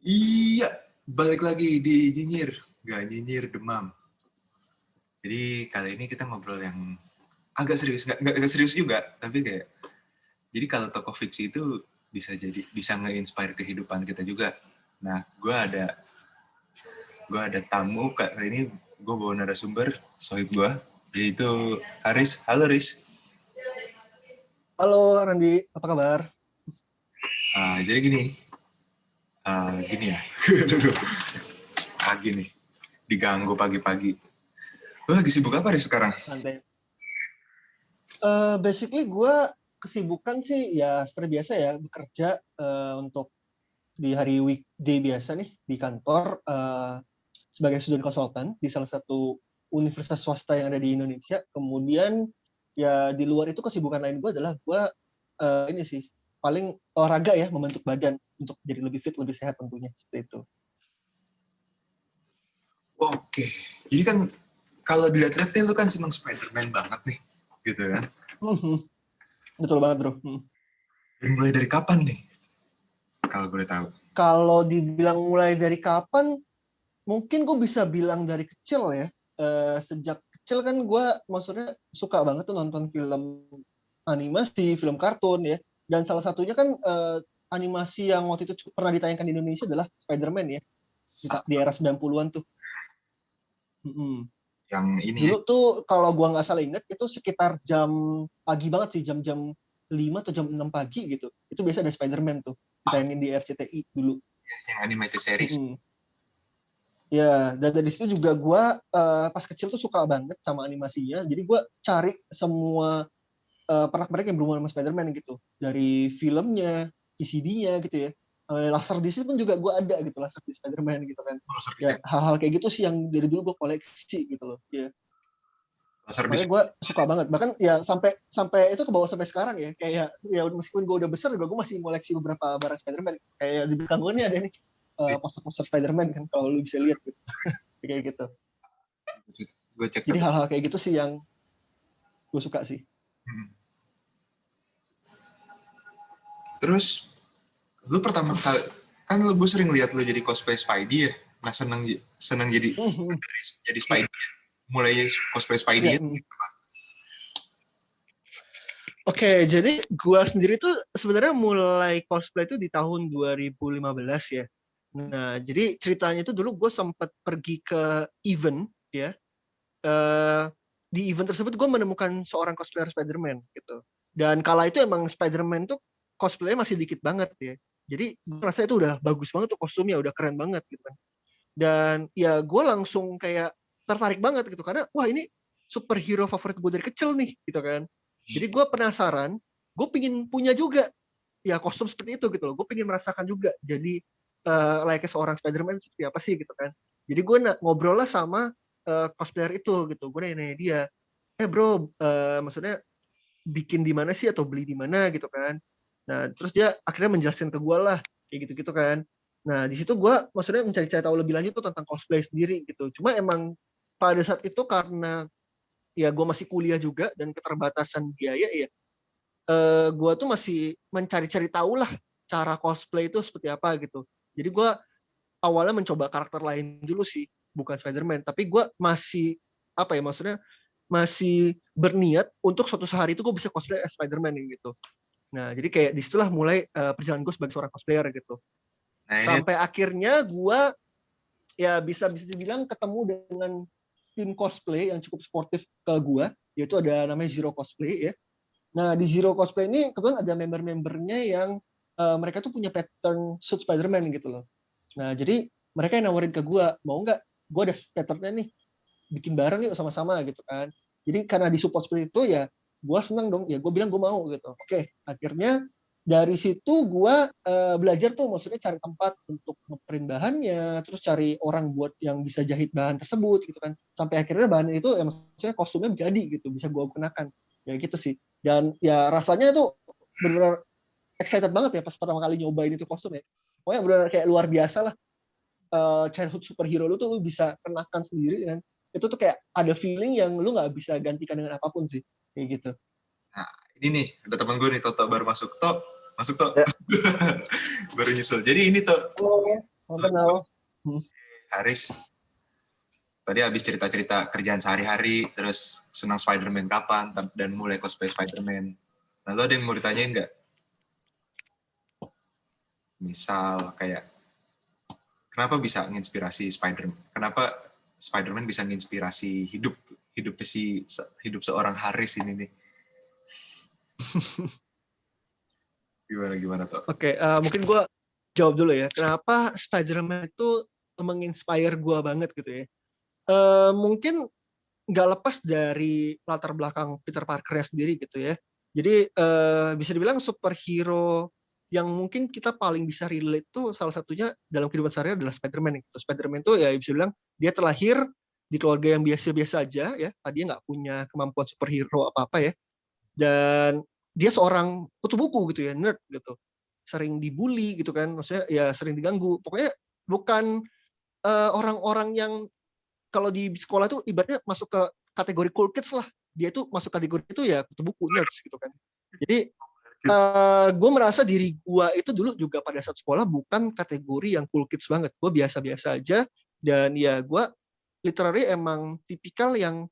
Iya, balik lagi di nyinyir. Gak nyinyir, demam. Jadi kali ini kita ngobrol yang agak serius. Nggak serius juga, tapi kayak... Jadi kalau tokoh fiksi itu bisa nge-inspire kehidupan kita juga. Nah, gue ada tamu, kali ini gue bawa narasumber, sohib gue, yaitu Haris. Halo, Riz. Halo Randi, apa kabar? Jadi gini ya. Pagi nih, diganggu pagi-pagi. Lo lagi sibuk apa Riz sekarang? Santai. Basically gue kesibukan sih ya seperti biasa ya, bekerja untuk di hari weekday biasa nih di kantor sebagai student consultant di salah satu universitas swasta yang ada di Indonesia. Kemudian ya di luar itu kesibukan lain gue adalah gue ini sih paling olahraga ya, membentuk badan untuk jadi lebih fit, lebih sehat tentunya, seperti itu. Oke, jadi kan kalau dilihat-lihat lu kan seneng Spider-Man banget nih, gitu kan? Betul banget bro. Dan mulai dari kapan nih? Kalau boleh tahu. Kalau dibilang mulai dari kapan, mungkin gue bisa bilang dari kecil ya. Sejak kecil kan gue maksudnya suka banget tuh nonton film animasi, film kartun ya. Dan salah satunya kan animasi yang waktu itu pernah ditayangkan di Indonesia adalah Spider-Man ya. Di era 90-an tuh. Yang ini Dulu tuh kalau gue nggak salah ingat, itu sekitar jam pagi banget sih, jam 5 atau jam 6 pagi gitu. Itu biasa ada Spider-Man tuh, ditayangin di RCTI dulu. yang animated series. Ya, dan dari situ juga gue pas kecil tuh suka banget sama animasinya. Jadi gue cari semua pernak-pernik yang berhubungan sama Spider-Man gitu. Dari filmnya, VCD-nya gitu ya. Laserdisc pun juga gue ada gitu, Laserdisc Spider-Man gitu kan. Ya, hal-hal kayak gitu sih yang dari dulu gue koleksi gitu loh. Ya. Makanya gue suka banget. Bahkan ya sampai itu ke bawah sampai sekarang ya. Kayak ya meskipun gue udah besar juga gue masih koleksi beberapa barang Spider-Man. Kayak di belakang gue nih ada nih poster-poster Spider-Man kan, kalau lu bisa lihat gitu. Kayak gitu. Gue cek. Jadi hal-hal kayak gitu sih yang gue suka sih. Terus lu pertama kali kan gue sering lihat lu jadi cosplay Spidey ya. Nah, seneng jadi Spidey. Mulai cosplay Spidey gitu kan. Oke, jadi gue sendiri tuh sebenarnya mulai cosplay itu di tahun 2015 ya. Nah, jadi ceritanya itu dulu gue sempat pergi ke event ya. Di event tersebut gue menemukan seorang cosplayer Spider-Man gitu. Dan kala itu emang Spider-Man tuh cosplaynya masih dikit banget ya. Jadi gue rasa itu udah bagus banget tuh kostumnya, udah keren banget gitu kan. Dan ya gue langsung kayak tertarik banget gitu, karena wah ini superhero favorit gue dari kecil nih gitu kan. Jadi gue penasaran, gue pingin punya juga ya kostum seperti itu gitu loh. Gue pingin merasakan juga jadi layaknya seorang Spider-Man seperti apa sih gitu kan. Jadi gue ngobrol lah sama cosplayer itu gitu. Gue nanya dia, bro, maksudnya bikin di mana sih atau beli di mana gitu kan. Nah terus dia akhirnya menjelaskan ke gue lah kayak gitu-gitu kan. Nah di situ gue maksudnya mencari-cari tahu lebih lanjut tuh tentang cosplay sendiri gitu. Cuma emang pada saat itu karena ya gue masih kuliah juga dan keterbatasan biaya ya, gue tuh masih mencari-cari tahu lah cara cosplay itu seperti apa gitu. Jadi gue awalnya mencoba karakter lain dulu sih, bukan Spider-Man. Tapi gue masih apa ya, maksudnya masih berniat untuk suatu hari itu gue bisa cosplay as Spider-Man gitu. Nah jadi kayak disitulah mulai perjalanan gue sebagai seorang cosplayer gitu. Nah, sampai akhirnya gue ya bisa dibilang ketemu dengan tim cosplay yang cukup sportif ke gue, yaitu ada namanya Zero Cosplay ya. Nah di Zero Cosplay ini kebetulan ada member-membernya yang mereka tuh punya pattern suit Spider-Man gitu loh. Nah jadi mereka yang nawarin ke gue, mau nggak gue ada patternnya nih, bikin bareng yuk sama-sama gitu kan. Jadi karena disupport seperti itu ya gue seneng dong, ya gue bilang gue mau gitu. Oke, akhirnya dari situ gue belajar tuh, maksudnya cari tempat untuk ngeprint bahannya, terus cari orang buat yang bisa jahit bahan tersebut gitu kan, sampai akhirnya bahan itu ya maksudnya kostumnya jadi gitu, bisa gue kenakan ya gitu sih. Dan ya rasanya tuh benar-benar excited banget ya pas pertama kali nyobain itu kostum ya, pokoknya benar-benar kayak luar biasa lah. Childhood superhero lu tuh lu bisa kenakan sendiri kan, itu tuh kayak ada feeling yang lu nggak bisa gantikan dengan apapun sih kayak gitu. Nah, ini nih ada teman gue nih, Toto baru masuk. Masuk. Ya. Baru nyusul. Jadi ini Toto, Salam kenal. Haris, tadi habis cerita-cerita kerjaan sehari-hari, terus senang Spider-Man kapan, dan mulai cosplay Spider-Man. Nah, lo ada yang mau ditanyain nggak? Misal kayak, kenapa bisa menginspirasi Spider-Man? Kenapa Spider-Man bisa menginspirasi hidup seorang Haris ini nih? Gimana tuh? Oke, mungkin gue jawab dulu ya. Kenapa Spider-Man itu menginspire gue banget gitu ya? Mungkin nggak lepas dari latar belakang Peter Parker sendiri gitu ya. Jadi bisa dibilang superhero yang mungkin kita paling bisa relate tuh salah satunya dalam kehidupan sehari adalah Spider-Man. Gitu. Spider-Man tuh ya bisa dibilang dia terlahir di keluarga yang biasa-biasa aja ya. Dia nggak punya kemampuan superhero apa-apa ya. Dan dia seorang kutu buku gitu ya, nerd gitu. Sering dibully gitu kan, maksudnya ya sering diganggu. Pokoknya bukan orang-orang yang kalau di sekolah tuh ibaratnya masuk ke kategori cool kids lah. Dia tuh masuk kategori itu ya kutu buku, nerds gitu kan. Jadi gue merasa diri gue itu dulu juga pada saat sekolah bukan kategori yang cool kids banget. Gue biasa-biasa aja dan ya gue literally emang tipikal yang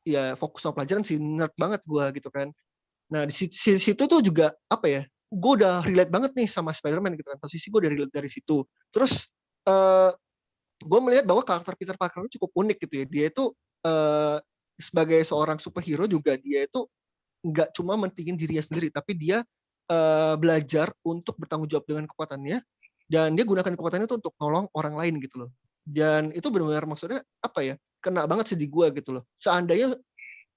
ya fokus sama pelajaran sih, nerd banget gue gitu kan. Nah di situ tuh juga apa ya? Gue udah relate banget nih sama Spider-Man gitu kan. Posisi gue udah relate dari situ. Terus gue melihat bahwa karakter Peter Parker itu cukup unik gitu ya. Dia itu sebagai seorang superhero juga dia itu nggak cuma mentingin dirinya sendiri, tapi dia belajar untuk bertanggung jawab dengan kekuatannya dan dia gunakan kekuatannya itu untuk nolong orang lain gitu loh. Dan itu benar-benar maksudnya apa ya? Kena banget sih di gue gitu loh. Seandainya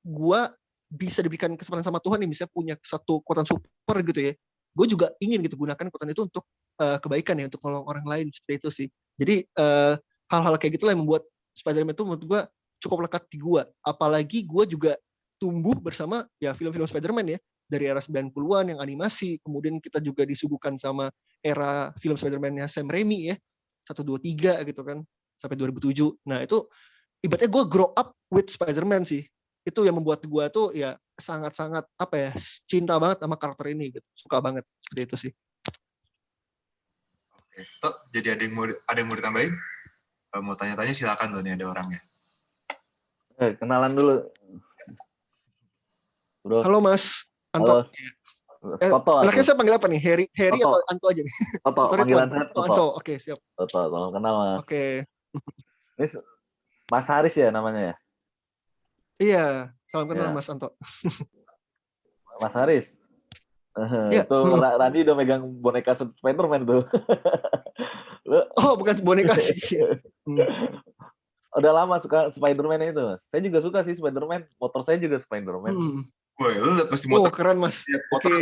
gue bisa diberikan kesempatan sama Tuhan nih, misalnya punya satu kekuatan super gitu ya, gue juga ingin gitu gunakan kekuatan itu untuk kebaikan ya, untuk nolong orang lain seperti itu sih. Jadi hal-hal kayak gitulah yang membuat Spider-Man itu menurut gue cukup lekat di gue. Apalagi gue juga tumbuh bersama ya film-film Spider-Man ya, dari era 90-an yang animasi, kemudian kita juga disuguhkan sama era film Spider-Man-nya Sam Raimi ya, 1, 2, 3 gitu kan, sampai 2007. Nah itu ibaratnya gue grow up with Spider-Man sih. Itu yang membuat gue tuh ya sangat-sangat apa ya, cinta banget sama karakter ini gitu. Suka banget seperti itu sih. Oke. Tuh, jadi ada yang mau ditambahin? Kalau mau tanya-tanya silakan loh, nih ada orangnya. Kenalan dulu. Bro. Halo Mas Anto. Toto. Enaknya saya panggil apa nih? Harry Toto. atau Anto aja nih? Toto, panggilan saya Toto. Anto, oke siap. Toto, salam kenal Mas. Oke. Ini Mas Haris ya namanya ya? Iya, salam kenal Ya. Mas Anto. Mas Haris. Ya. Itu Randi udah megang boneka Spider-Man tuh. Oh, bukan boneka sih. Udah lama suka Spider-Man itu, Mas. Saya juga suka sih Spider-Man. Motor saya juga Spider-Man. Woi, lu lihat pasti motor. Oh, keren Mas. Oke.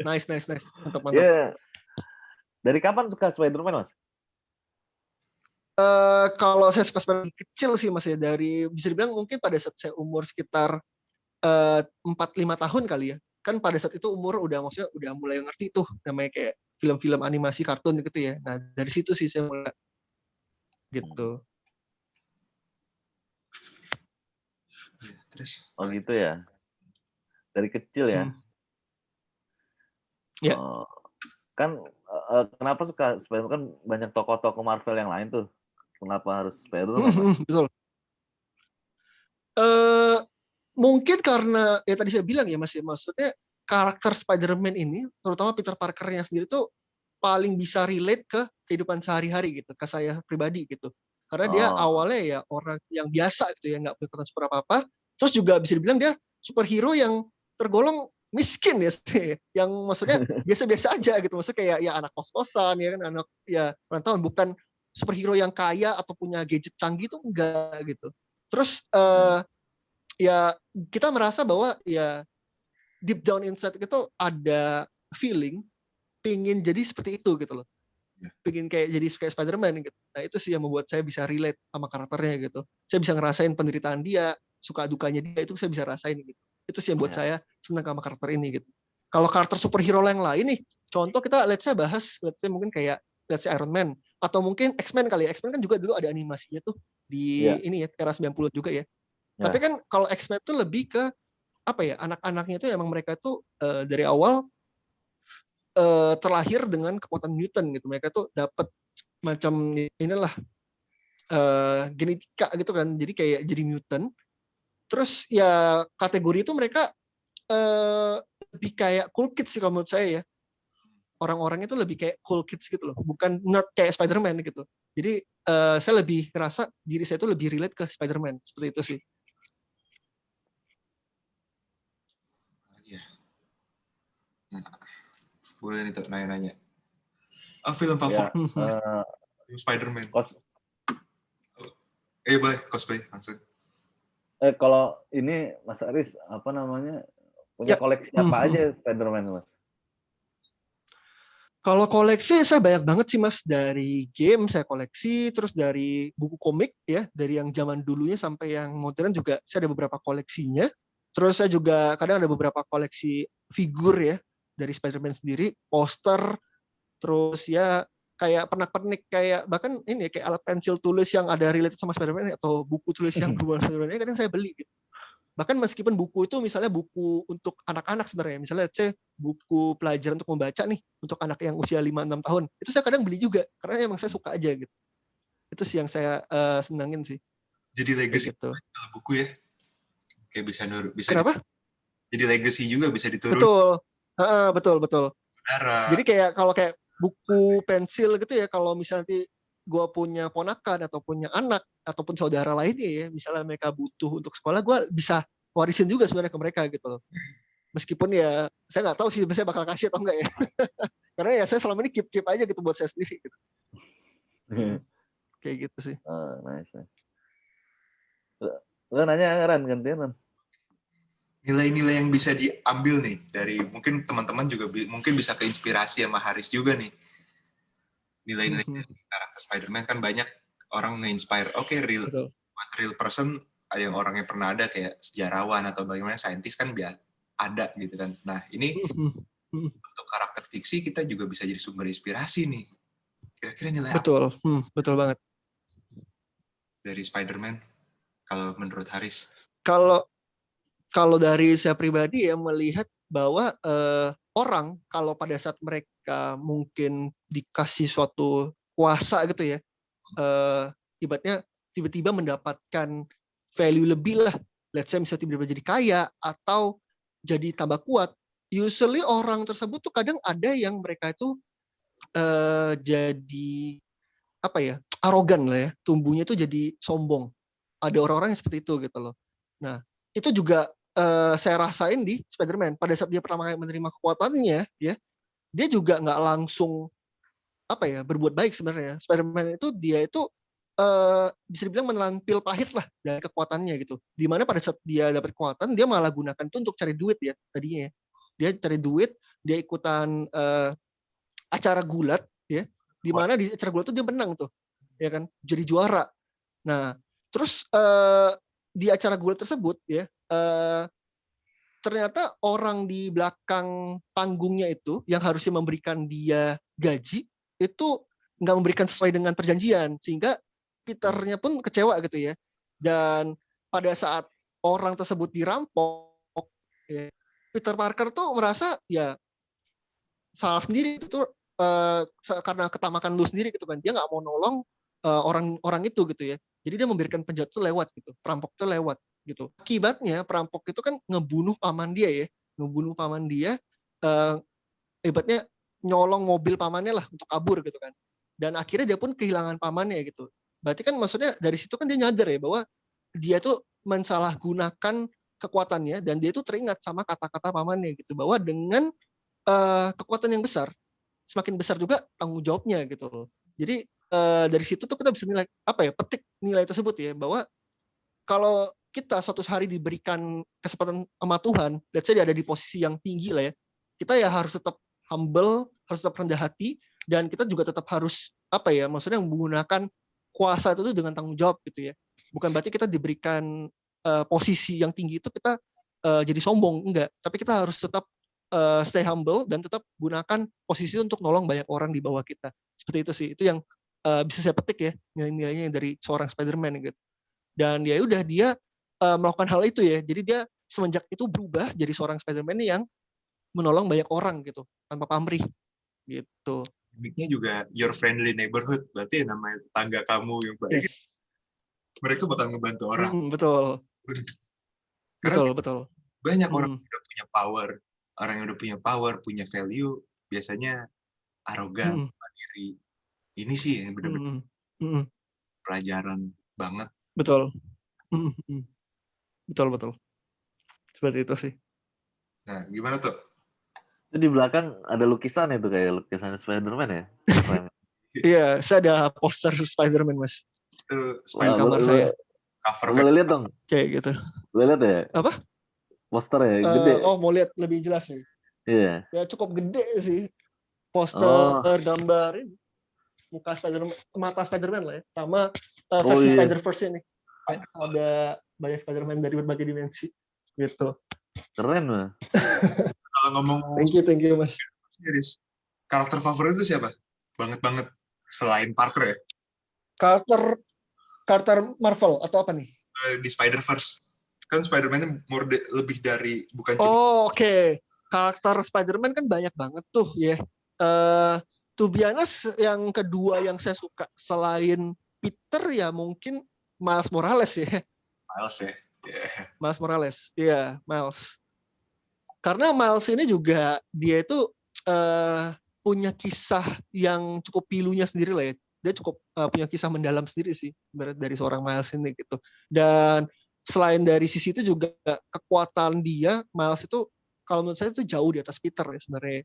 Nice. Mantap. Yeah. Dari kapan suka Spider-Man, Mas? Kalau saya suka Spider-Man kecil sih Mas ya, dari bisa dibilang mungkin pada saat saya umur sekitar 4-5 tahun kali ya. Kan pada saat itu umur maksudnya udah mulai ngerti tuh namanya kayak film-film animasi kartun gitu ya. Nah, dari situ sih saya mulai gitu. Terus? Oh gitu ya. Dari kecil ya. Ya. Kan kenapa suka Spider-Man? Kan banyak tokoh-tokoh Marvel yang lain tuh. Kenapa harus Spider-Man? Betul. Mungkin karena ya tadi saya bilang ya Mas ya, maksudnya karakter Spider-Man ini, terutama Peter Parker-nya sendiri tuh paling bisa relate ke kehidupan sehari-hari gitu, ke saya pribadi gitu. Karena dia awalnya ya orang yang biasa gitu ya, nggak punya kekuatan super apa-apa. Terus juga bisa dibilang dia superhero yang tergolong miskin ya, yang maksudnya biasa-biasa aja gitu. Maksudnya kayak ya anak kos-kosan ya kan, anak ya perantauan, bukan superhero yang kaya atau punya gadget canggih tuh enggak gitu. Terus ya kita merasa bahwa ya deep down inside itu ada feeling pingin jadi seperti itu gitu loh, pingin jadi kayak Spider-Man gitu. Nah itu sih yang membuat saya bisa relate sama karakternya gitu. Saya bisa ngerasain penderitaan dia, suka dukanya dia, itu saya bisa rasain gitu. Itu sih yang buat saya senang sama karakter ini gitu. Kalau karakter superhero yang lain nih, contoh kita let's say mungkin kayak let's say Iron Man atau mungkin X-Men kali ya. X-Men kan juga dulu ada animasinya tuh di ini ya era 90 juga ya. Tapi kan kalau X-Men itu lebih ke apa ya, anak-anaknya itu emang mereka tuh dari awal terlahir dengan kekuatan mutant gitu. Mereka tuh dapat macam inilah genetika gitu kan. Jadi kayak jadi mutant. Terus ya kategori itu mereka lebih kayak cool kids sih kalau menurut saya ya. Orang-orang itu lebih kayak cool kids gitu loh, bukan nerd kayak Spider-Man gitu. Jadi saya lebih ngerasa diri saya itu lebih relate ke Spider-Man, seperti itu sih. Iya. Nah, boleh nih tuh nanya-nanya. Film favorit Ya, Spider-Man. kos Boleh cosplay langsung. kalau ini Mas Aris apa namanya Ya. punya koleksi apa aja Spider-Man Mas? Kalau koleksi saya banyak banget sih Mas, dari game saya koleksi, terus dari buku komik ya, dari yang zaman dulunya sampai yang modern juga saya ada beberapa koleksinya. Terus saya juga kadang ada beberapa koleksi figur ya dari Spider-Man sendiri, poster, terus ya kayak pernak-pernik kayak bahkan ini ya, kayak alat pensil tulis yang ada related sama Spider-Man atau buku tulis yang berhubungan Spider-Man kadang saya beli gitu. Bahkan meskipun buku itu misalnya buku untuk anak-anak sebenarnya, misalnya saya buku pelajaran untuk membaca nih untuk anak yang usia 5-6 tahun, itu saya kadang beli juga karena emang saya suka aja gitu. Itu sih yang saya senangin sih. Jadi legacy gitu. buku ya. Kayak bisa Kenapa? Jadi legacy juga bisa diturun. Betul. Saudara. Jadi kayak kalau kayak buku pensil gitu ya, kalau misalnya nanti gue punya ponakan atau punya anak ataupun saudara lainnya ya, misalnya mereka butuh untuk sekolah, gue bisa warisin juga sebenarnya ke mereka gitu loh. Meskipun ya saya nggak tahu sih saya bakal kasih atau enggak ya. Karena ya saya selama ini keep aja gitu buat saya sendiri gitu. Kayak gitu sih. Nice. Lu nanya Ran, gantian. Nilai-nilai yang bisa diambil nih dari mungkin teman-teman juga mungkin bisa keinspirasi sama Haris juga nih. Nilai-nilai karakter Spider-Man kan banyak orang nge-inspire. Oke, buat real person ada yang orangnya pernah ada kayak sejarawan atau bagaimana saintis kan ada gitu kan. Nah, ini untuk karakter fiksi kita juga bisa jadi sumber inspirasi nih. Kira-kira nilai betul. apa? Betul banget. Dari Spider-Man kalau menurut Haris? Kalau dari saya pribadi ya melihat bahwa orang kalau pada saat mereka mungkin dikasih suatu kuasa gitu ya, ibaratnya tiba-tiba mendapatkan value lebih lah, let's say misalnya tiba-tiba jadi kaya atau jadi tambah kuat, usually orang tersebut tuh kadang ada yang mereka itu jadi apa ya, arogan lah ya, tumbuhnya itu jadi sombong. Ada orang-orang yang seperti itu gitu loh. Nah, itu juga saya rasain di Spider-Man. Pada saat dia pertama kali menerima kekuatannya, ya, dia juga nggak langsung apa ya berbuat baik sebenarnya. Spider-Man itu dia itu bisa dibilang menelan pil pahit lah dari kekuatannya gitu. Dimana pada saat dia dapat kekuatan, dia malah gunakan itu untuk cari duit ya tadinya. Dia cari duit, dia ikutan acara gulat, ya. Dimana di acara gulat itu dia menang tuh, ya kan, jadi juara. Nah, terus di acara gulat tersebut ya, ternyata orang di belakang panggungnya itu yang harusnya memberikan dia gaji itu nggak memberikan sesuai dengan perjanjian, sehingga Peternya pun kecewa gitu ya. Dan pada saat orang tersebut dirampok, ya, Peter Parker tuh merasa ya salah sendiri itu karena ketamakan lu sendiri gitu kan. Dia nggak mau nolong orang-orang itu gitu ya. Jadi dia memberikan penjahat itu lewat gitu, perampok itu lewat gitu. Akibatnya perampok itu kan ngebunuh paman dia ya, ngebunuh paman dia, hebatnya nyolong mobil pamannya lah untuk kabur gitu kan. Dan akhirnya dia pun kehilangan pamannya gitu. Berarti kan maksudnya dari situ kan dia nyadar ya bahwa dia tuh mensalahgunakan kekuatannya dan dia tuh teringat sama kata-kata pamannya gitu bahwa dengan kekuatan yang besar, semakin besar juga tanggung jawabnya gitu loh. Jadi dari situ tuh kita bisa nilai apa ya, petik nilai tersebut ya bahwa kalau kita suatu hari diberikan kesempatan sama Tuhan, let's say dia ada di posisi yang tinggi lah ya, kita ya harus tetap humble, harus tetap rendah hati, dan kita juga tetap harus apa ya, maksudnya menggunakan kuasa itu dengan tanggung jawab gitu ya. Bukan berarti kita diberikan posisi yang tinggi itu kita jadi sombong, enggak. Tapi kita harus tetap stay humble dan tetap gunakan posisi untuk nolong banyak orang di bawah kita. Seperti itu sih. Itu yang bisa saya petik ya nilai-nilainya dari seorang Spider-Man gitu. Dan ya udah dia melakukan hal itu ya. Jadi dia semenjak itu berubah jadi seorang Spider-Man yang menolong banyak orang gitu tanpa pamrih gitu. gimmicknya juga your friendly neighborhood, berarti namanya tetangga kamu yang baik, Yes. mereka bakal ngebantu orang. Betul. Karena Betul. banyak orang yang udah punya power, orang yang udah punya power, punya value, biasanya arogan, mandiri. Ini sih yang benar-benar pelajaran banget. Betul. Betul. Seperti itu sih. Nah, gimana tuh? Itu di belakang ada lukisan itu kayak lukisan Spider-Man ya? Iya, saya ada poster Spider-Man, Mas. Itu Di kamar saya. cover boleh lihat dong. Kayak gitu. Boleh lihat ya? Apa? Poster ya, gede. Mau lihat lebih jelas nih. Iya. Ya cukup gede sih. Poster gambar ini. Muka Spider-Man, mata Spider-Man lah ya. Sama versi Spider-Verse ini. Ada banyak Spider-Man dari berbagai dimensi. Gitu. Keren mah. Kalau ngomong Thank you, Mas. Karakter favorit itu siapa? Banget selain Parker ya? Karakter Marvel atau apa nih? Di Spider-Verse. Kan Spider-Man lebih dari bukan cuma. Oke. Karakter Spider-Man kan banyak banget tuh ya. To be honest, yang kedua yang saya suka selain Peter ya mungkin Miles Morales ya. Miles ya. Yeah. Miles Morales. Iya, Miles. Karena Miles ini juga dia itu punya kisah yang cukup pilunya sendiri lah ya. Dia cukup punya kisah mendalam sendiri sih dari seorang Miles ini gitu. Dan selain dari sisi itu juga kekuatan dia, Miles itu kalau menurut saya itu jauh di atas Peter ya sebenarnya.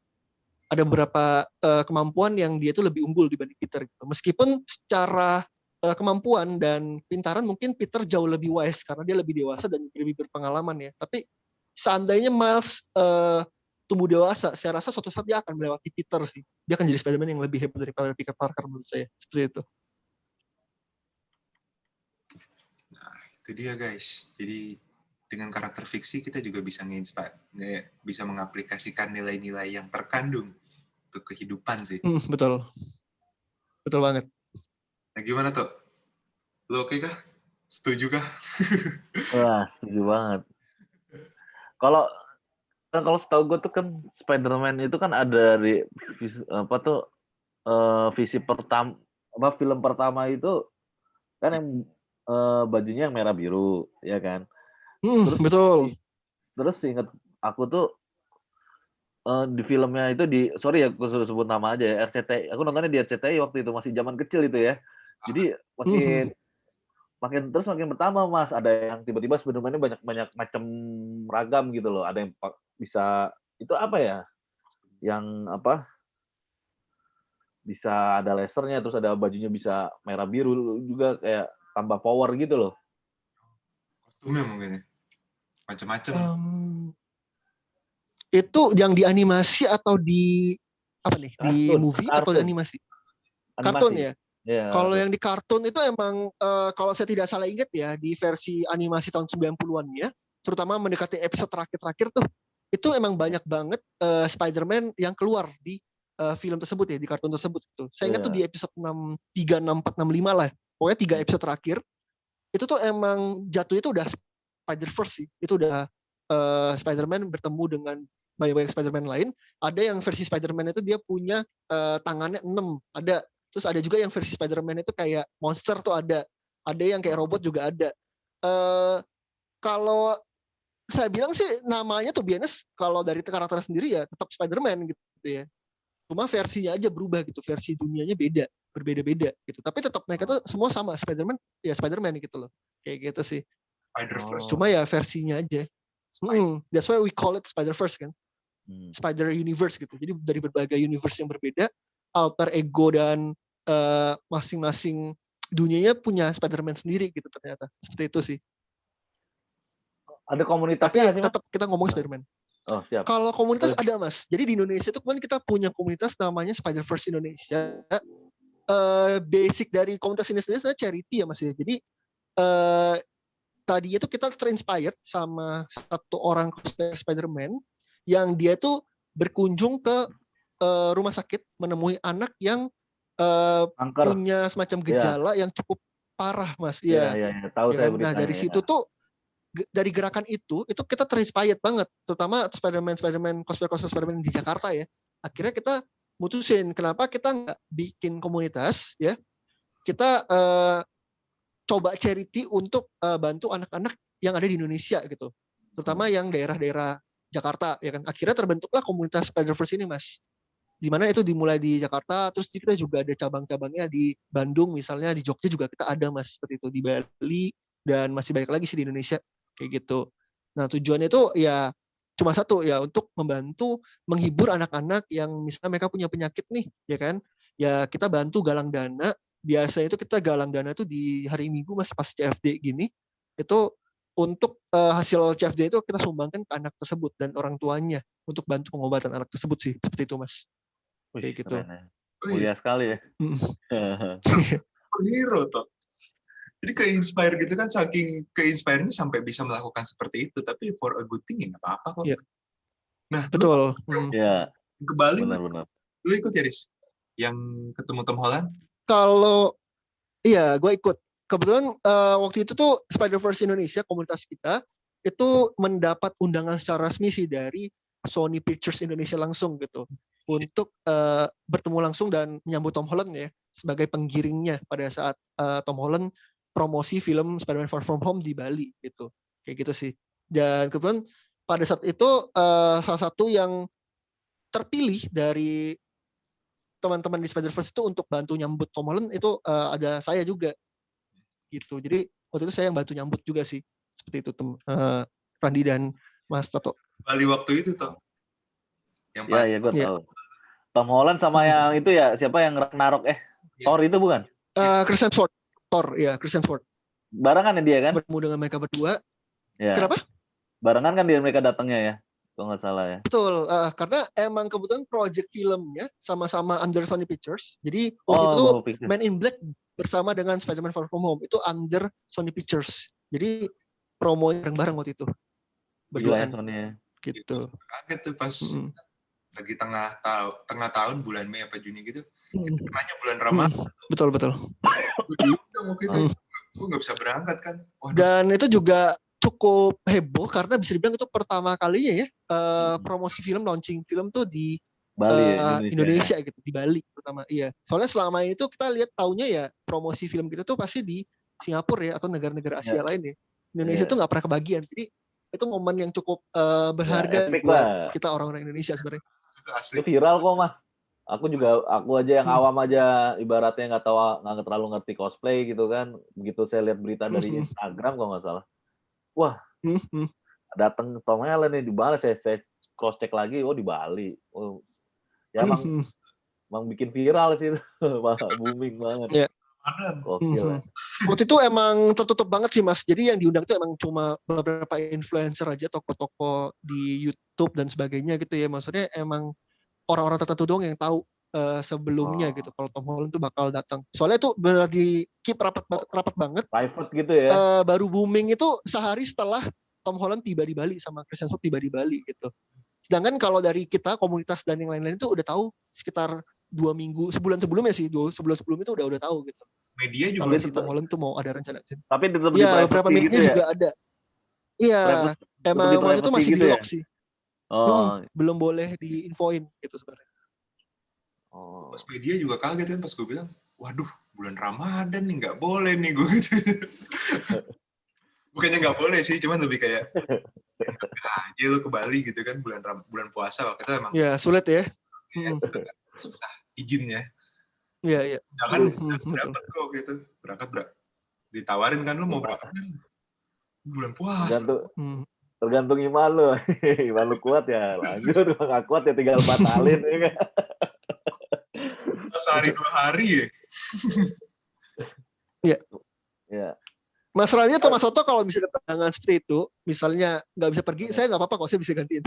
Ada beberapa kemampuan yang dia itu lebih unggul dibanding Peter gitu. Meskipun secara kemampuan dan pintaran mungkin Peter jauh lebih wise karena dia lebih dewasa dan lebih berpengalaman ya. Tapi seandainya Miles tumbuh dewasa, saya rasa suatu saat dia akan melewati Peter sih. Dia akan jadi Spider-Man yang lebih hebat daripada Peter Parker menurut saya. Seperti itu. Nah, itu dia guys. Jadi dengan karakter fiksi kita juga bisa bisa mengaplikasikan nilai-nilai yang terkandung untuk kehidupan sih. Betul. Betul banget. Nah, gimana tuh? Lo oke kah? Setuju kah? Wah, setuju banget. Kalau setahu gue tuh kan Spider-Man itu kan ada di visi pertama film pertama itu kan yang bajunya yang merah biru ya kan. Betul. Terus inget aku tuh di filmnya itu sorry ya aku sudah sebut nama aja ya, RCTI. Aku nontonnya di RCTI waktu itu masih zaman kecil itu ya. Jadi makin bertambah Mas, ada yang tiba-tiba sebenarnya banyak macam ragam gitu loh. Ada yang bisa itu apa ya? Yang apa? Bisa ada lasernya, terus ada bajunya bisa merah biru juga kayak tambah power gitu loh. Kostumnya mungkin ya. Macam-macam. Itu yang di animasi atau di apa nih? Di movie atau di animasi? Kartun ya. Yeah, kalau yang di kartun itu emang kalau saya tidak salah ingat ya di versi animasi tahun 90-an ya, terutama mendekati episode terakhir tuh, itu emang banyak banget Spider-Man yang keluar di film tersebut ya, di kartun tersebut itu. Saya ingat tuh di episode 3, 6, 4, 6, 5 lah. Pokoknya 3 episode terakhir itu tuh emang jatuh itu udah Spider-Verse sih. Itu udah Spider-Man bertemu dengan banyak Spider-Man lain. Ada yang versi Spider-Man itu dia punya tangannya 6, ada. Terus ada juga yang versi Spider-Man itu kayak monster tuh ada yang kayak robot juga ada. Kalau saya bilang sih namanya tuh biasanya kalau dari karakter sendiri ya tetap Spider-Man gitu ya. Cuma versinya aja berubah gitu, versi dunianya berbeda-beda gitu. Tapi tetap mereka tuh semua sama, Spider-Man ya Spider-Man gitu loh. Kayak gitu sih. Cuma ya versinya aja. That's why we call it Spider-Verse kan. Spider Universe gitu. Jadi dari berbagai universe yang berbeda, alter ego dan masing-masing dunianya punya Spider-Man sendiri gitu ternyata. Seperti itu sih. Ada komunitasnya tapi tetap kita ngomong Spider-Man. Oh, siap. Kalau komunitas ada Mas. Jadi di Indonesia itu kemarin kita punya komunitas namanya Spider-Verse Indonesia. Basic dari komunitas ini sendiri sebenarnya charity ya Mas ya. Jadi tadinya itu kita terinspired sama satu orang Spider-Man yang dia tuh berkunjung ke rumah sakit menemui anak yang punya semacam gejala yang cukup parah Mas. Iya, tahu saya beritanya. Nah dari situ tuh dari gerakan itu kita terinspired banget, terutama cosplay Spider-Man di Jakarta ya. Akhirnya kita mutusin kenapa kita nggak bikin komunitas ya, kita coba charity untuk bantu anak-anak yang ada di Indonesia gitu, terutama yang daerah-daerah Jakarta ya kan. Akhirnya terbentuklah komunitas Spider-Verse ini Mas, di mana itu dimulai di Jakarta, terus kita juga ada cabang-cabangnya di Bandung misalnya, di Jogja juga kita ada Mas, seperti itu, di Bali, dan masih banyak lagi sih di Indonesia kayak gitu. Nah tujuannya itu ya cuma satu ya, untuk membantu menghibur anak-anak yang misalnya mereka punya penyakit nih ya kan, ya kita bantu galang dana. Biasanya itu kita galang dana itu di hari Minggu Mas, pas CFD gini, itu untuk hasil CFD itu kita sumbangkan ke anak tersebut dan orang tuanya untuk bantu pengobatan anak tersebut sih, seperti itu Mas. Wih, Kayak gitu. keren ya. Wih, Mulia sekali ya. superhero toh. Jadi ke-inspire gitu kan, saking ke-inspire-nya sampai bisa melakukan seperti itu, tapi for a good thing ya nggak apa-apa kok. Iya. Nah, Betul. Iya, ke Bali benar-benar. lu ikut ya, Riz? Yang ketemu Tom Holland? Kalau iya, gue ikut. Kebetulan waktu itu tuh Spider-Verse Indonesia, komunitas kita itu mendapat undangan secara resmi sih dari Sony Pictures Indonesia langsung gitu, untuk bertemu langsung dan menyambut Tom Holland ya sebagai penggiringnya pada saat Tom Holland promosi film Spider-Man Far From Home di Bali gitu, kayak gitu sih. Dan kebetulan pada saat itu salah satu yang terpilih dari teman-teman di Spider-Verse itu untuk bantu nyambut Tom Holland itu ada saya juga gitu. Jadi waktu itu saya yang bantu nyambut juga sih, seperti itu Randi dan Mas Toto. Bali waktu itu toh. Yang Iya, iya gue Iya. tahu. Tom Holland sama yang itu ya, siapa yang Ragnarok Thor itu bukan? Chris Hemsworth, Thor, ya Chris Hemsworth. Barengan ya dia kan? Bertemu dengan mereka berdua. Ya. Kenapa? Barengan kan dia mereka datangnya ya, kalau nggak salah ya. Betul, karena emang kebetulan project filmnya sama-sama under Sony Pictures. Jadi waktu Oh, itu tuh gua pikir. Man in Black bersama dengan Spider-Man Far From Home itu under Sony Pictures. Jadi promonya bareng-bareng waktu itu. Gila ya Berduaan Sony ya. gitu. kaget tuh pas lagi tengah tahun bulan Mei apa Juni gitu. Kita kenanya bulan Ramadan. Betul. Gue diundang waktu itu. Gue nggak bisa berangkat kan. Waduh. Dan itu juga cukup heboh karena bisa dibilang itu pertama kalinya ya promosi film, launching film tuh di Bali Indonesia gitu, di Bali terutama. Iya. Soalnya selama ini tuh kita lihat taunya ya promosi film kita tuh pasti di Singapura ya, atau negara-negara Asia lain ya. Indonesia tuh nggak pernah kebagian. Jadi itu momen yang cukup berharga epic buat lah. kita orang-orang Indonesia sebenarnya. Itu asli. Itu viral kok Mas. Aku aja yang awam aja, ibaratnya nggak terlalu ngerti cosplay gitu kan. Begitu saya lihat berita dari Instagram kalau nggak salah, wah datang Tom Holland nih di Bali. Saya cross check lagi, oh di Bali. Oh ya emang bikin viral sih itu. Booming banget. Ya. Gokil. Waktu itu emang tertutup banget sih Mas. Jadi yang diundang itu emang cuma beberapa influencer aja, toko-toko di YouTube dan sebagainya gitu ya. Maksudnya emang orang-orang tertentu doang yang tahu sebelumnya gitu kalau Tom Holland tuh bakal datang. Soalnya itu benar di keep rapat banget. Private gitu ya. Baru booming itu sehari setelah Tom Holland tiba di Bali sama Chris Hemsworth tiba di Bali gitu. Sedangkan kalau dari kita komunitas dan yang lain-lain itu udah tahu sekitar 2 minggu, sebulan sebelumnya sih, sebulan sebelum itu udah tahu gitu. Media juga. Kalau si Tom Holland tuh mau ada rencana. Tapi tetap di ya, beberapa media gitu juga ada. Iya, emang waktu itu masih gitu di lock ya? sih. Oh. Belum boleh diinfoin gitu sebenarnya. Oh. Pas media juga kaget kan pas gue bilang, waduh bulan Ramadan nih nggak boleh nih gue gitu. Bukannya nggak boleh sih, cuman lebih kayak aja lu ke Bali gitu kan bulan puasa waktu itu emang. Ya sulit ya. Susah izinnya. Iya. Jangan berangkat kok gitu. Berangkat ditawarin kan lu mau berangkat kan bulan puasa. Tergantung iman lu. Iman lu kuat ya lanjut, nggak kuat ya tinggal batalin ya kan. Sehari 2 hari ya. Iya. Masalahnya tuh Mas Soto kalau misalnya pertanyaan seperti itu, misalnya nggak bisa pergi, saya nggak apa-apa kok, saya bisa gantiin.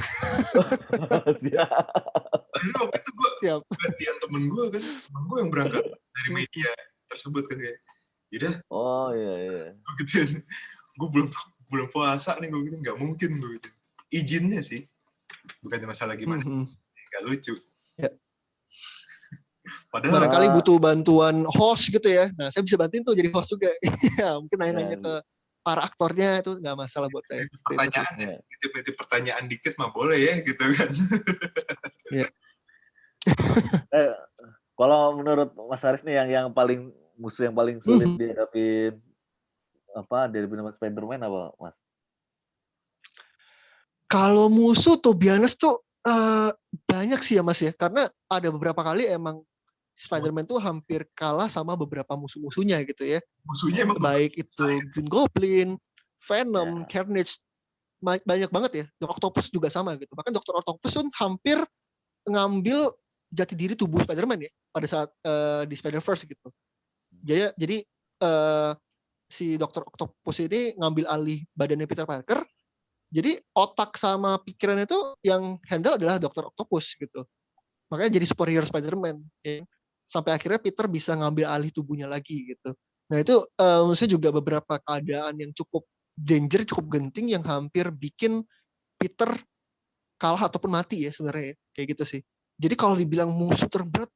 Akhirnya waktu itu gue gantian temen gue kan, temen gue yang berangkat dari media tersebut kan kayak, yaudah. Oh iya. Gue gituin, gue belum puasa nih gue gitu, nggak mungkin gue gitu. Izinnya sih, bukannya masalah gimana, nggak lucu. Ya. Padahal barangkali butuh bantuan host gitu ya. Nah, saya bisa bantuin tuh jadi host juga. Ya, mungkin nanya-nanya ke para aktornya itu nggak masalah buat saya. Nitip pertanyaan dikit mah boleh ya gitu kan. Ya. Eh, kalau menurut Mas Haris nih yang paling musuh yang paling sulit Mhm. dihadapin dari Spider-Man apa, Mas? Kalau musuh to be honest tuh banyak sih ya Mas ya, karena ada beberapa kali emang Semua Spider-Man tuh hampir kalah sama beberapa musuh-musuhnya gitu ya. musuhnya emang beberapa Baik itu Green Goblin, Venom, Ya. Carnage, banyak banget ya. Octopus juga sama gitu. Bahkan Dr. Octopus pun hampir ngambil jati diri tubuh Spider-Man ya pada saat di Spider-Verse gitu. Jadi si Dr. Octopus ini ngambil alih badannya Peter Parker. Jadi otak sama pikirannya itu yang handle adalah Dr. Octopus gitu. Makanya jadi superhero Spider-Man. Ya. Sampai akhirnya Peter bisa ngambil alih tubuhnya lagi gitu. Nah itu maksudnya juga beberapa keadaan yang cukup danger, cukup genting yang hampir bikin Peter kalah ataupun mati ya sebenarnya. Kayak gitu sih. Jadi kalau dibilang musuh terberat,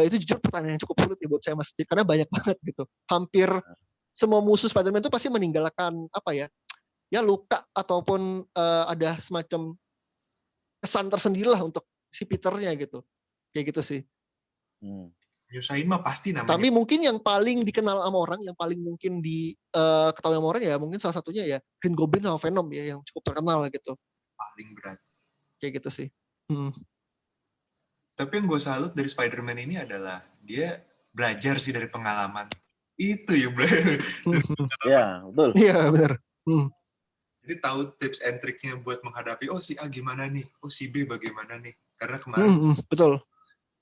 itu jujur pertanyaan yang cukup sulit ya buat saya Mas. Karena banyak banget gitu. Hampir semua musuh Spider-Man itu pasti meninggalkan apa ya luka ataupun ada semacam kesan tersendiri lah untuk si Peternya gitu. Kayak gitu sih. nyusahin mah pasti namanya Tapi mungkin yang paling dikenal sama orang, yang paling mungkin diketahui sama orang ya mungkin salah satunya ya Green Goblin sama Venom ya yang cukup terkenal gitu. paling berat. Kayak gitu sih. Tapi yang gue salut dari Spider-Man ini adalah dia belajar sih dari pengalaman. Itu yang belajar dari pengalaman. Ya, betul. Iya, benar. Jadi tahu tips and triknya buat menghadapi, oh si A gimana nih, oh si B bagaimana nih. Karena kemarin Betul.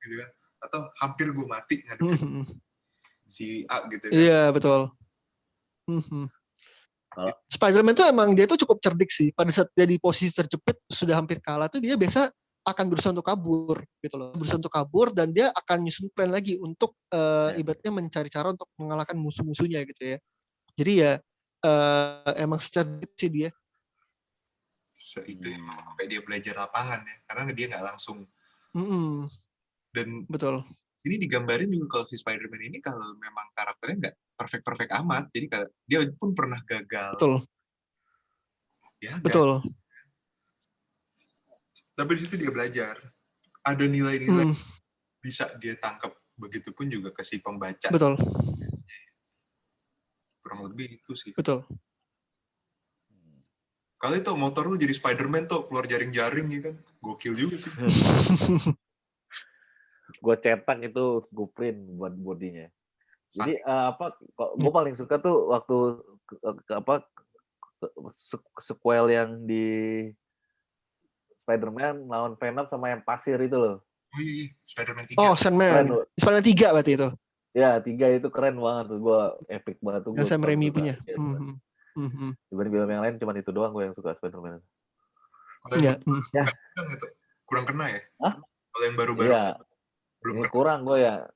gitu kan. Atau hampir gue mati ngadepin si A gitu kan. Iya, betul. Spider-Man tuh emang dia tuh cukup cerdik sih. Pada saat dia di posisi terjepit sudah hampir kalah tuh dia biasa akan berusaha untuk kabur gitu loh. Berusaha untuk kabur dan dia akan nyusun plan lagi untuk ibaratnya mencari cara untuk mengalahkan musuh-musuhnya gitu ya. Jadi ya emang cerdik sih dia. Itu emang sampai dia belajar lapangan ya. Karena dia nggak langsung. Dan Betul. ini digambarin juga kalau si Spider-Man ini kalau memang karakternya nggak perfect amat. Jadi dia pun pernah gagal. Betul. Ya, betul. Tapi di situ dia belajar. Ada nilai-nilai bisa dia tangkap. Begitupun juga ke si pembaca. Betul. Kurang lebih itu sih. Betul. Kali itu motor lu jadi Spider-Man tuh keluar jaring-jaring ya kan. Gokil juga sih. Gue cetak itu, gue print buat bodinya. Jadi gue paling suka tuh waktu sequel yang di Spider-Man lawan Venom sama yang pasir itu loh. Wih, Spider-Man 3. Oh, Sandman. Spider-Man 3 berarti itu. Ya, 3 itu keren banget tuh. Gue epic banget tuh. Yang Sam Raimi punya. Dibanding film yang lain cuma itu doang gue yang suka Spider-Man. Kalau yang itu kurang kena ya? Hah? Kalau yang baru-baru belum kena. Kurang gue ya.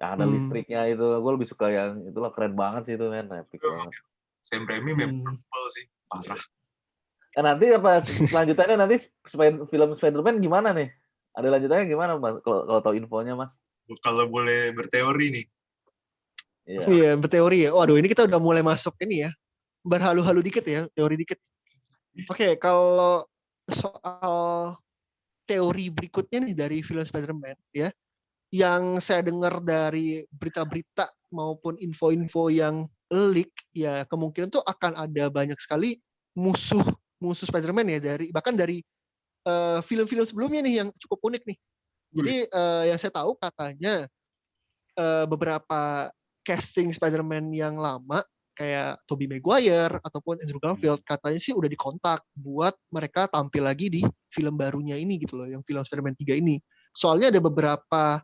Yang ada listriknya itu, gue lebih suka yang itulah, keren banget sih itu men, epic banget. Sam Raimi memorable sih, parah. Nah, nanti apa lanjutannya nanti film Spider-Man gimana nih? Ada lanjutannya gimana Mas? Kalau tahu infonya Mas? Kalau boleh berteori nih. Iya, berteori ya. Waduh, ini kita udah mulai masuk ini ya. Berhalu-halu dikit ya, teori dikit. Oke, kalau soal teori berikutnya nih dari film Spider-Man ya, yang saya dengar dari berita-berita maupun info-info yang leak ya, kemungkinan tuh akan ada banyak sekali musuh Spider-Man ya, bahkan dari film-film sebelumnya nih yang cukup unik nih. Jadi yang saya tahu katanya beberapa casting Spider-Man yang lama kayak Tobey Maguire ataupun Andrew Garfield katanya sih udah dikontak buat mereka tampil lagi di film barunya ini gitu loh, yang film Spider-Man 3 ini. Soalnya ada beberapa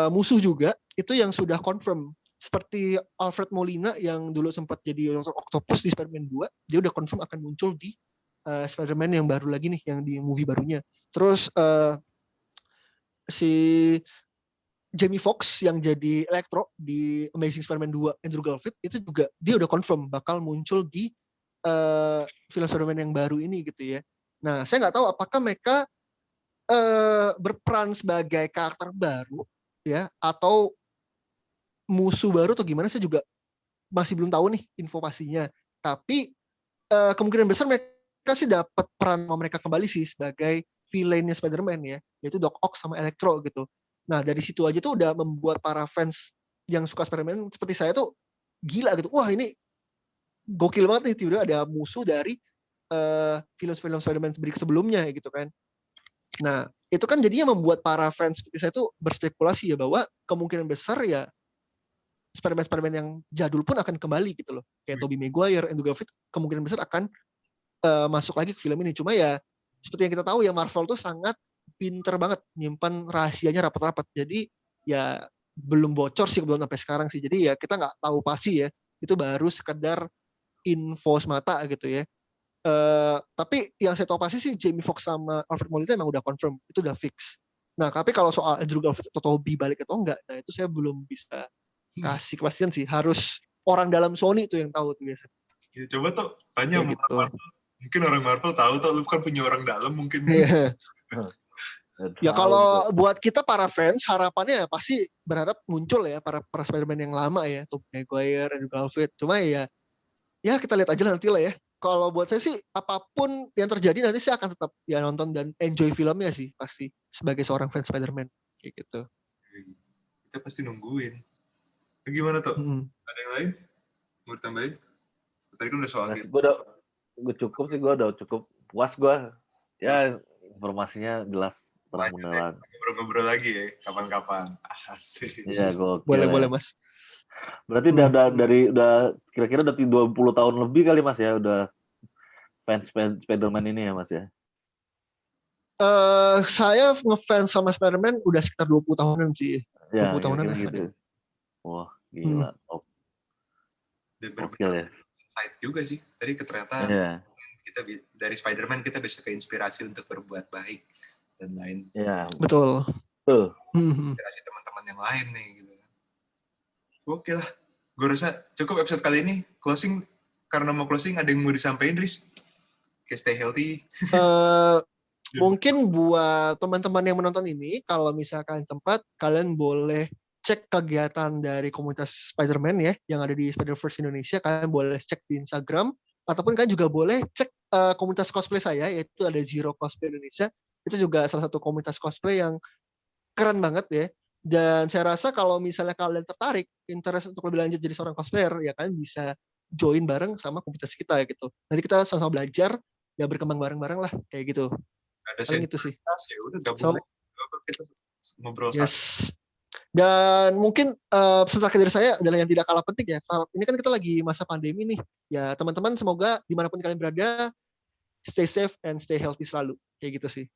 musuh juga itu yang sudah confirm. Seperti Alfred Molina yang dulu sempat jadi Dr. Octopus di Spider-Man 2, dia udah confirm akan muncul di Spider-Man yang baru lagi nih, yang di movie barunya. Terus si Jamie Foxx yang jadi Electro di Amazing Spider-Man 2 Andrew Garfield itu juga dia udah confirm bakal muncul di film Spider-Man yang baru ini gitu ya. Nah, saya nggak tahu apakah mereka berperan sebagai karakter baru ya atau musuh baru atau gimana, saya juga masih belum tahu nih info pastinya. Tapi kemungkinan besar mereka sih dapat peran mereka kembali sih sebagai villain-nya Spider-Man ya, yaitu Doc Ock sama Electro gitu. Nah, dari situ aja tuh udah membuat para fans yang suka Spider-Man seperti saya tuh gila gitu. Wah, ini gokil banget nih, tiba-tiba ada musuh dari film-film Spider-Man sebelumnya gitu kan. Nah, itu kan jadinya membuat para fans seperti saya tuh berspekulasi ya bahwa kemungkinan besar ya Spider-Man yang jadul pun akan kembali gitu loh. Kayak Tobey Maguire, Andrew Garfield kemungkinan besar akan masuk lagi ke film ini. Cuma ya seperti yang kita tahu ya Marvel tuh sangat pinter banget nyimpan rahasianya rapat-rapat. Jadi ya belum bocor sih belum sampai sekarang sih. Jadi ya kita nggak tahu pasti ya. Itu baru sekedar info semata gitu ya. Tapi yang saya tahu pasti sih Jamie Foxx sama Alfred Molina emang udah confirm. Itu udah fix. Nah, tapi kalau soal Andrew Garfield atau Tobey balik atau enggak, nah itu saya belum bisa kasih kepastian sih. Harus orang dalam Sony itu yang tahu tuh biasa. Ya, coba tuh tanya Kayak sama gitu. Marvel. Mungkin orang Marvel tahu tuh, lu kan punya orang dalam mungkin. Iya. Ya Tahu kalau gua. buat kita para fans harapannya pasti berharap muncul ya para Spider-Man yang lama ya, Tobey Maguire, Andrew Garfield. Cuma ya kita lihat aja nanti lah ya. Kalau buat saya sih apapun yang terjadi nanti saya akan tetap ya nonton dan enjoy filmnya sih pasti sebagai seorang fans Spider-Man kayak gitu. Kita pasti nungguin. Gimana tuh? Hmm. Ada yang lain? Mau ditambahin? Tadi kan udah soal gitu. Gue cukup sih, gue udah cukup puas gue. Ya informasinya jelas terang benderang. Ngobrol-ngobrol lagi ya kapan-kapan. Asik. Iya, gue Boleh Mas. Berarti udah kira-kira udah 20 tahun lebih kali Mas ya udah fans Spider-Man ini ya Mas ya. Saya ngefans sama Spider-Man udah sekitar 20 tahunan sih. Ya, 20 tahunan lah. gitu. Wah, gila. Dan Oke ya. insight juga sih. Tadi ternyata kita dari Spider-Man kita bisa keinspirasi untuk berbuat baik dan lain. Iya. Betul. Inspirasi teman-teman yang lain nih gitu. Oke lah. Gue rasa cukup episode kali ini. Closing, karena mau closing ada yang mau disampaikan, Riz? Kayak stay healthy. Mungkin buat teman-teman yang menonton ini, kalau misalkan sempat, kalian boleh cek kegiatan dari komunitas Spider-Man ya, yang ada di Spider-Verse Indonesia. Kalian boleh cek di Instagram, ataupun kalian juga boleh cek komunitas cosplay saya, yaitu ada Zero Cosplay Indonesia. Itu juga salah satu komunitas cosplay yang keren banget ya. Dan saya rasa kalau misalnya kalian tertarik, interest untuk lebih lanjut jadi seorang cosplayer, ya kalian bisa join bareng sama komunitas kita gitu. Nanti kita sama-sama belajar, ya berkembang bareng-bareng lah, kayak gitu. Ada paling itu sih. Ya udah gabung aja. Kita ngobrol yes. Dan mungkin pesan terakhir dari saya adalah yang tidak kalah penting ya. Saat ini kan kita lagi masa pandemi nih. Ya teman-teman semoga dimanapun kalian berada, stay safe and stay healthy selalu. Kayak gitu sih.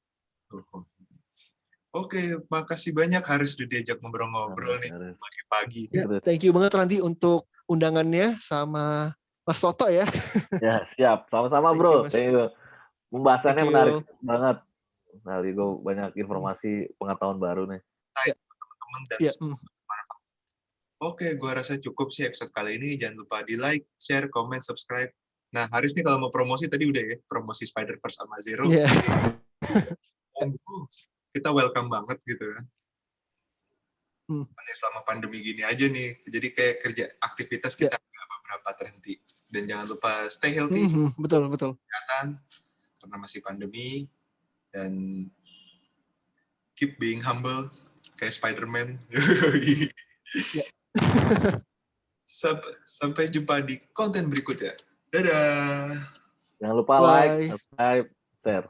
Oke, makasih banyak Haris udah diajak ngobrol-ngobrol nih pagi-pagi. Ya, thank you banget Randy untuk undangannya sama Mas Toto ya. Ya, siap. Sama-sama bro. Thank you. Pembahasannya menarik banget. Nah, gue banyak informasi pengetahuan baru nih. Teman-teman dan Oke, gue rasa cukup sih episode kali ini. Jangan lupa di like, share, comment, subscribe. Nah, Haris nih kalau mau promosi tadi udah ya, promosi Spider-Verse sama Zero. Yeah. Kita welcome banget gitu kan. Selama pandemi gini aja nih, jadi kayak kerja aktivitas kita beberapa terhenti. Dan jangan lupa stay healthy. Betul. Kesehatan karena masih pandemi. Dan keep being humble kayak Spider-Man. Sampai jumpa di konten berikutnya. Dadah. Jangan lupa like, subscribe, share.